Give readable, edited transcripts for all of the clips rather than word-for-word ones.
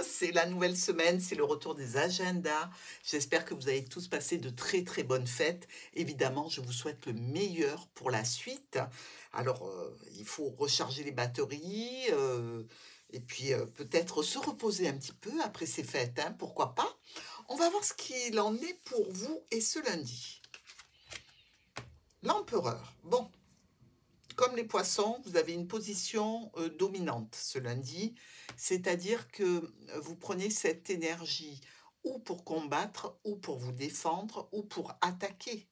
c'est la nouvelle semaine, c'est le retour des agendas. J'espère que vous avez tous passé de très très bonnes fêtes. Évidemment, je vous souhaite le meilleur pour la suite. Alors, il faut recharger les batteries et puis peut-être se reposer un petit peu après ces fêtes, hein, pourquoi pas. On va voir ce qu'il en est pour vous et ce lundi. L'empereur. Bon, comme les poissons, vous avez une position dominante ce lundi, c'est-à-dire que vous prenez cette énergie ou pour combattre, ou pour vous défendre, ou pour attaquer.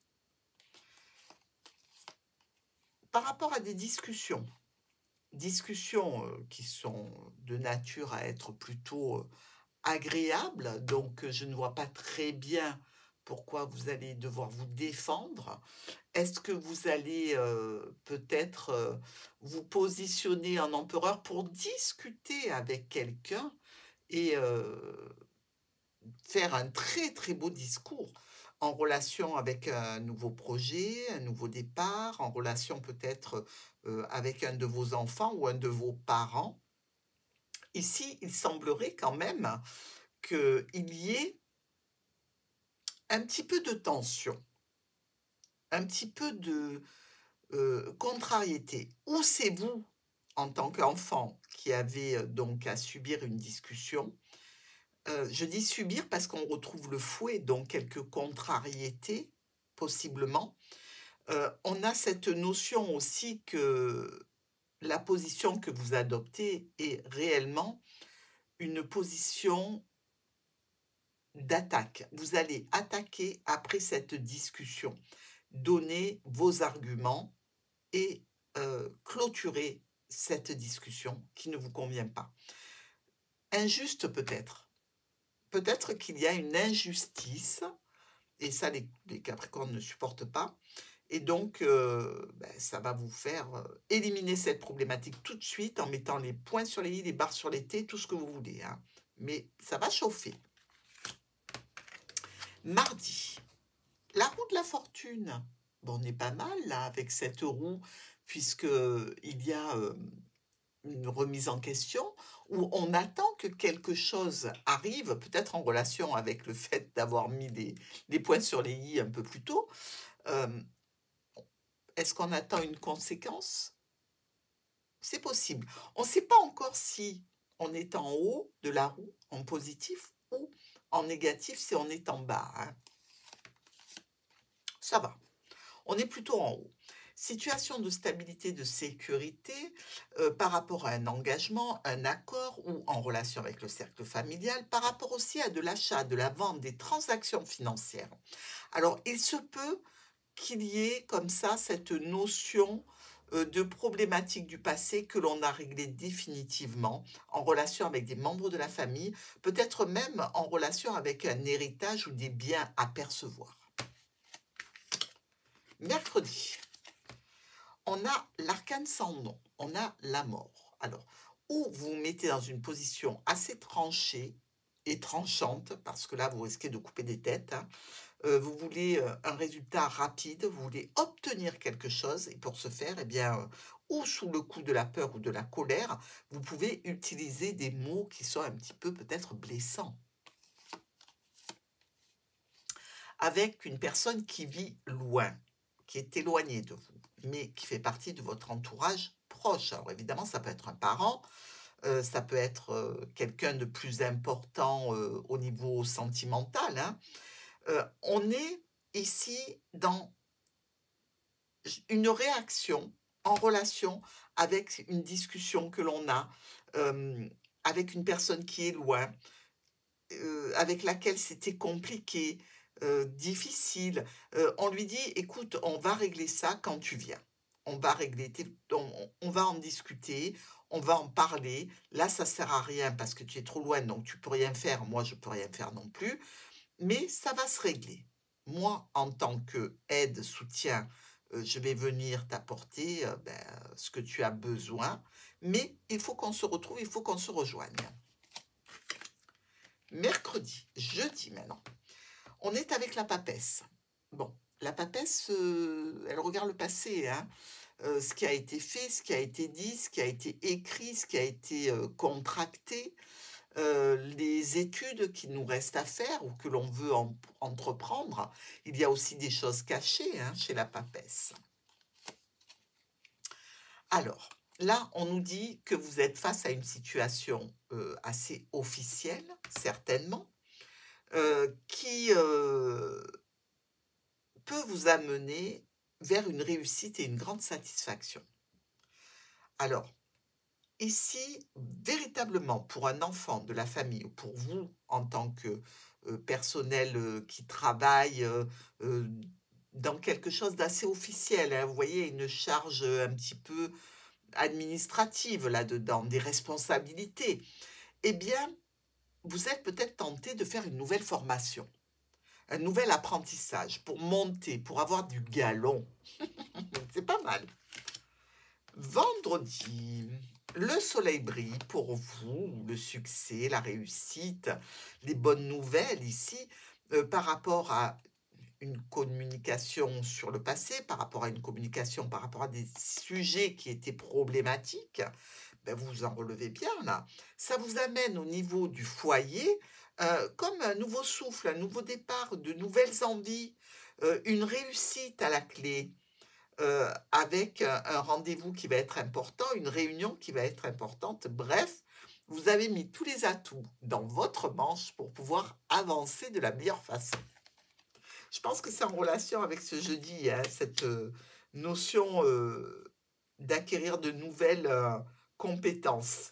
Par rapport à des discussions qui sont de nature à être plutôt agréables, donc je ne vois pas très bien pourquoi vous allez devoir vous défendre. Est-ce que vous allez, peut-être, vous positionner en empereur pour discuter avec quelqu'un et faire un très, très beau discours en relation avec un nouveau projet, un nouveau départ, en relation peut-être, avec un de vos enfants ou un de vos parents? Ici, il semblerait quand même qu'il y ait un petit peu de tension, un petit peu de contrariété. Ou c'est vous, en tant qu'enfant, qui avez, donc à subir une discussion. Je dis subir parce qu'on retrouve le fouet, donc quelques contrariétés, possiblement. On a cette notion aussi que la position que vous adoptez est réellement une position d'attaque. Vous allez attaquer après cette discussion, donner vos arguments et clôturer cette discussion qui ne vous convient pas. Injuste peut-être. Peut-être qu'il y a une injustice, et ça les Capricornes ne supportent pas, et donc ça va vous faire éliminer cette problématique tout de suite en mettant les points sur les i, les barres sur les t, tout ce que vous voulez, hein. Mais ça va chauffer. Mardi, la roue de la fortune. Bon, on est pas mal là avec cette roue, puisque il y a une remise en question, où on attend que quelque chose arrive, peut-être en relation avec le fait d'avoir mis les points sur les i un peu plus tôt. Est-ce qu'on attend une conséquence? C'est possible. On ne sait pas encore si on est en haut de la roue, en positif, ou en négatif si on est en bas, hein. Ça va. On est plutôt en haut. Situation de stabilité, de sécurité par rapport à un engagement, un accord ou en relation avec le cercle familial, par rapport aussi à de l'achat, de la vente, des transactions financières. Alors, il se peut qu'il y ait comme ça cette notion de problématique du passé que l'on a réglée définitivement en relation avec des membres de la famille, peut-être même en relation avec un héritage ou des biens à percevoir. Mercredi, on a l'arcane sans nom, on a la mort. Alors, ou vous vous mettez dans une position assez tranchée et tranchante, parce que là, vous risquez de couper des têtes, hein. Vous voulez un résultat rapide, vous voulez obtenir quelque chose, et pour ce faire, eh bien, ou sous le coup de la peur ou de la colère, vous pouvez utiliser des mots qui sont un petit peu peut-être blessants. Avec une personne qui vit loin, qui est éloignée de vous, mais qui fait partie de votre entourage proche. Alors évidemment, ça peut être un parent, ça peut être quelqu'un de plus important au niveau sentimental, hein. On est ici dans une réaction en relation avec une discussion que l'on a avec une personne qui est loin, avec laquelle c'était compliqué, difficile. On lui dit: «Écoute, on va régler ça quand tu viens. On va régler tes on va en discuter, on va en parler. Là, ça sert à rien parce que tu es trop loin, donc tu peux rien faire. Moi, je peux rien faire non plus, mais ça va se régler. Moi, en tant qu'aide, soutien, je vais venir t'apporter, ce que tu as besoin, mais il faut qu'on se retrouve, il faut qu'on se rejoigne.» Mercredi, jeudi maintenant, on est avec la papesse. Bon, la papesse, elle regarde le passé, hein. Ce qui a été fait, ce qui a été dit, ce qui a été écrit, ce qui a été, contracté. les études qu'il nous reste à faire ou que l'on veut entreprendre. Il y a aussi des choses cachées hein, chez la papesse. Alors, là, on nous dit que vous êtes face à une situation assez officielle, certainement, qui peut vous amener vers une réussite et une grande satisfaction. Alors, ici, véritablement, pour un enfant de la famille ou pour vous en tant que personnel qui travaille euh, dans quelque chose d'assez officiel, hein, vous voyez, une charge un petit peu administrative là-dedans, des responsabilités, eh bien, vous êtes peut-être tenté de faire une nouvelle formation, un nouvel apprentissage pour monter, pour avoir du galon. C'est pas mal. Vendredi, le soleil brille pour vous, le succès, la réussite, les bonnes nouvelles ici par rapport à une communication sur le passé, par rapport à une communication, par rapport à des sujets qui étaient problématiques, ben vous en relevez bien là. Ça vous amène au niveau du foyer comme un nouveau souffle, un nouveau départ, de nouvelles envies, une réussite à la clé avec un rendez-vous qui va être important, une réunion qui va être importante. Bref, vous avez mis tous les atouts dans votre manche pour pouvoir avancer de la meilleure façon. Je pense que c'est en relation avec ce jeudi, hein, cette notion d'acquérir de nouvelles compétences.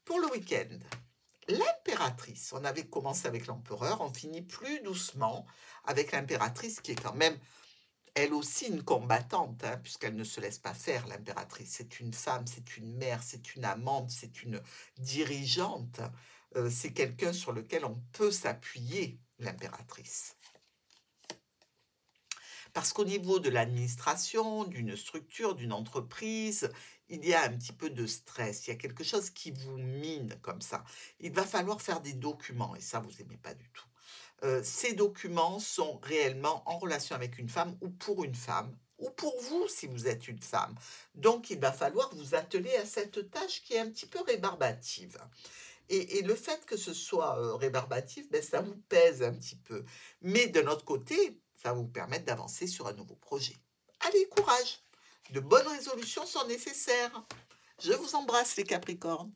Pour le week-end, l'impératrice, on avait commencé avec l'empereur, on finit plus doucement avec l'impératrice qui est quand même elle aussi une combattante, hein, puisqu'elle ne se laisse pas faire, l'impératrice. C'est une femme, c'est une mère, c'est une amante, c'est une dirigeante. C'est quelqu'un sur lequel on peut s'appuyer, l'impératrice. Parce qu'au niveau de l'administration, d'une structure, d'une entreprise, il y a un petit peu de stress. Il y a quelque chose qui vous mine comme ça. Il va falloir faire des documents, et ça, vous n'aimez pas du tout. Ces documents sont réellement en relation avec une femme ou pour vous si vous êtes une femme. Donc, il va falloir vous atteler à cette tâche qui est un petit peu rébarbative. Et le fait que ce soit rébarbatif, ben, ça vous pèse un petit peu. Mais d'un autre côté, ça va vous permettre d'avancer sur un nouveau projet. Allez, courage! De bonnes résolutions sont nécessaires. Je vous embrasse les Capricornes.